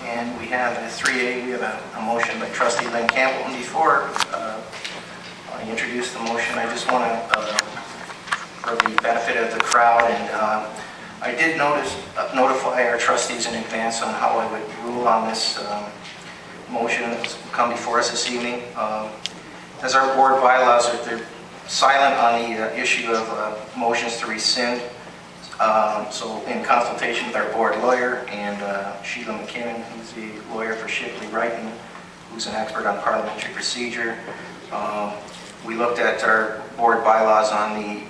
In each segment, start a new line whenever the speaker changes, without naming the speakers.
And we have a 3A, we have a motion by trustee Lynn Campbell. And before I introduce the motion, I just want to, for the benefit of the crowd, and I did notify our trustees in advance on how I would rule on this motion that's come before us this evening. As our board bylaws, they're silent on the issue of motions to rescind. So in consultation with our board lawyer and Sheila McKinnon, who's the lawyer for Shipley Wrighton, who's an expert on parliamentary procedure, we looked at our board bylaws on the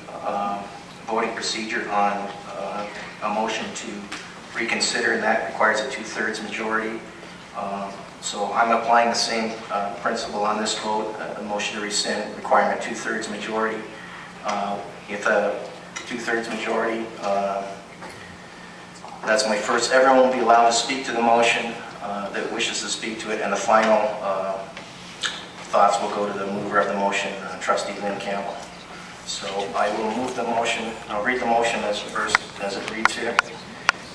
voting procedure on a motion to reconsider, and that requires a 2/3 majority. So I'm applying the same principle on this vote, a motion to rescind requiring a 2/3 majority. If a 2/3 majority, that's my first. Everyone will be allowed to speak to the motion that wishes to speak to it, and the final thoughts will go to the mover of the motion, trustee Lynn Campbell. So I will move the motion. I'll read the motion as it reads here.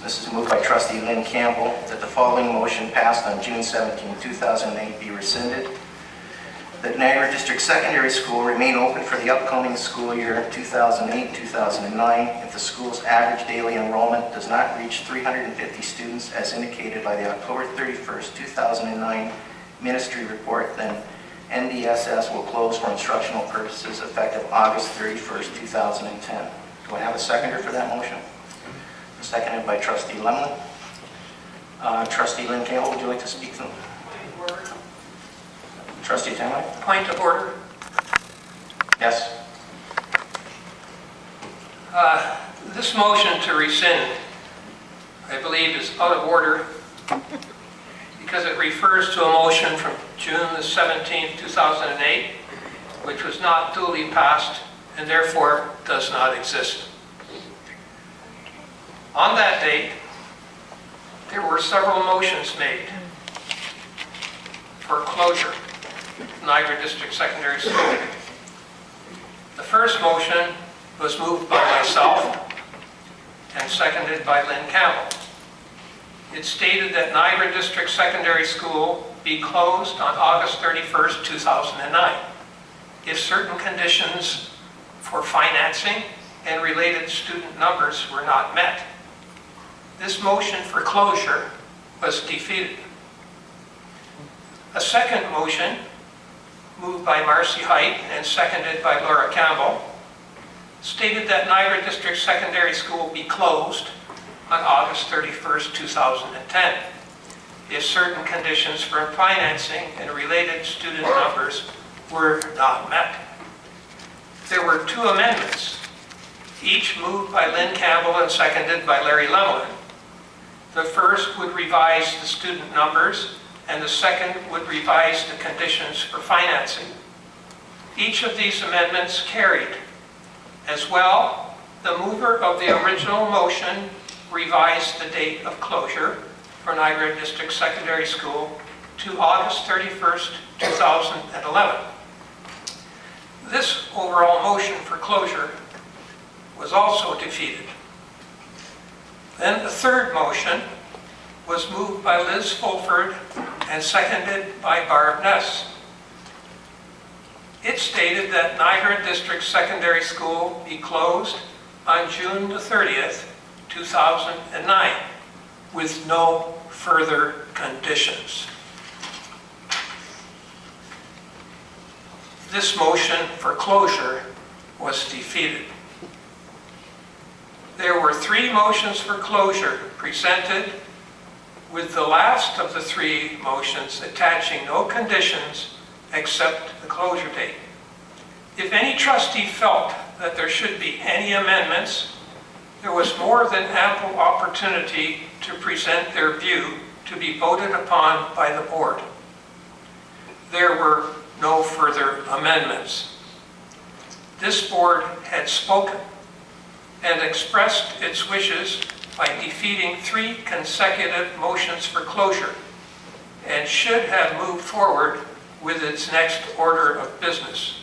This is moved by trustee Lynn Campbell that the following motion passed on June 17, 2008 be rescinded. That Niagara District Secondary School remain open for the upcoming school year 2008-2009 if the school's average daily enrollment does not reach 350 students as indicated by the October 31st, 2009 ministry report, then NDSS will close for instructional purposes effective August 31st, 2010. Do I have a seconder for that motion? Seconded by trustee Lemlin. Trustee Lynn Campbell, would you like to speak to them?
Point of order.
Trustee Tamai?
Point of order.
Yes.
This motion to rescind, I believe, is out of order because it refers to a motion from June the 17th, 2008, which was not duly passed and therefore does not exist. On that date, there were several motions made for closure of Niagara District Secondary School. The first motion was moved by myself and seconded by Lynn Campbell. It stated that Niagara District Secondary School be closed on August 31st, 2009 if certain conditions for financing and related student numbers were not met. This motion for closure was defeated. A second motion, moved by Marcy Height and seconded by Laura Campbell, stated that Niagara District Secondary School be closed on August 31st, 2010, if certain conditions for financing and related student numbers were not met. There were two amendments, each moved by Lynn Campbell and seconded by Larry Lemlin. The first would revise the student numbers, and the second would revise the conditions for financing. Each of these amendments carried. As well, the mover of the original motion revised the date of closure for Niagara District Secondary School to August 31st, 2011. This overall motion for closure was also defeated. Then the third motion was moved by Liz Fulford and seconded by Barb Ness. It stated that Niagara District Secondary School be closed on June the 30th, 2009, with no further conditions. This motion for closure was defeated. There were three motions for closure presented, with the last of the three motions attaching no conditions except the closure date. If any trustee felt that there should be any amendments, there was more than ample opportunity to present their view to be voted upon by the board. There were no further amendments. This board had spoken and expressed its wishes by defeating three consecutive motions for closure and should have moved forward with its next order of business.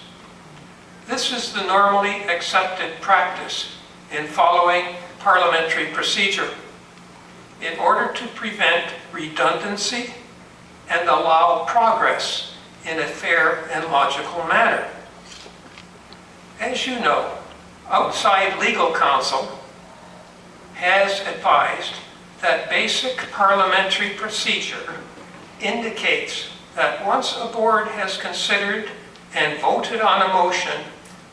This is the normally accepted practice in following parliamentary procedure. in order to prevent redundancy and allow progress in a fair and logical manner. As you know, outside legal counsel has advised that basic parliamentary procedure indicates that once a board has considered and voted on a motion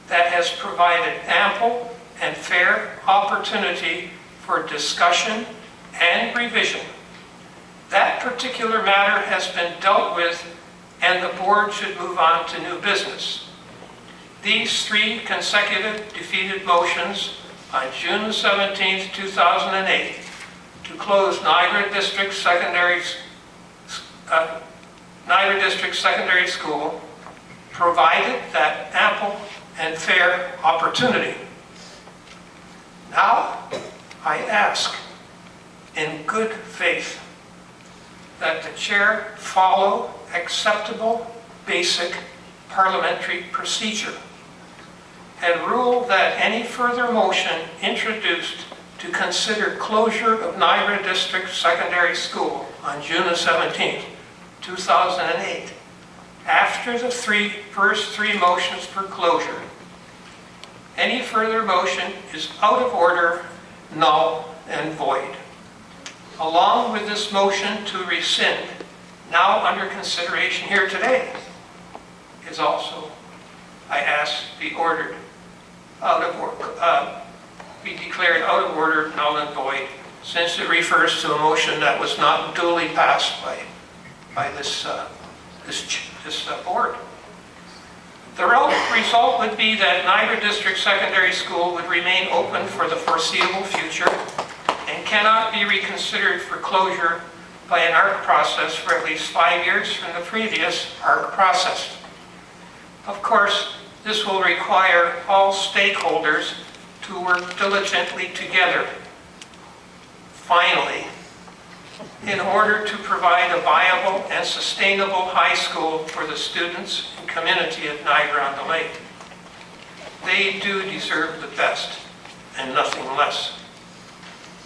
that has provided ample and fair opportunity for discussion and revision, that particular matter has been dealt with and the board should move on to new business. These 3 consecutive defeated motions on June 17, 2008 to close Niagara District Secondary School provided that ample and fair opportunity. Now, I ask in good faith that the chair follow acceptable basic parliamentary procedure and rule that any further motion introduced to consider closure of Niagara District Secondary School on June 17, 2008, after the first three motions for closure, any further motion is out of order, null, and void. Along with this motion to rescind, now under consideration here today, is also, I ask, be ordered out of order, be declared out of order, null and void, since it refers to a motion that was not duly passed by this board. The result would be that Niagara District Secondary School would remain open for the foreseeable future and cannot be reconsidered for closure by an ARC process for at least 5 years from the previous ARC process. Of course, this will require all stakeholders to work diligently together. Finally, in order to provide a viable and sustainable high school for the students and community of Niagara-on-the-Lake. They do deserve the best and nothing less.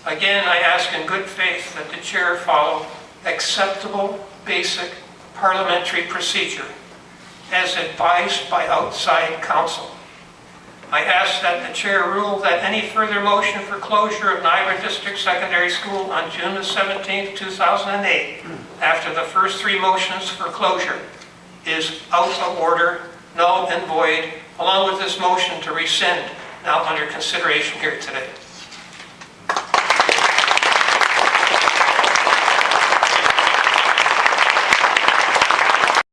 Again, I ask in good faith that the chair follow acceptable basic parliamentary procedure as advised by outside counsel. I ask that the chair rule that any further motion for closure of Niagara District Secondary School on June 17, 2008, after the first three motions for closure, is out of order, null and void, along with this motion to rescind, now under consideration here today.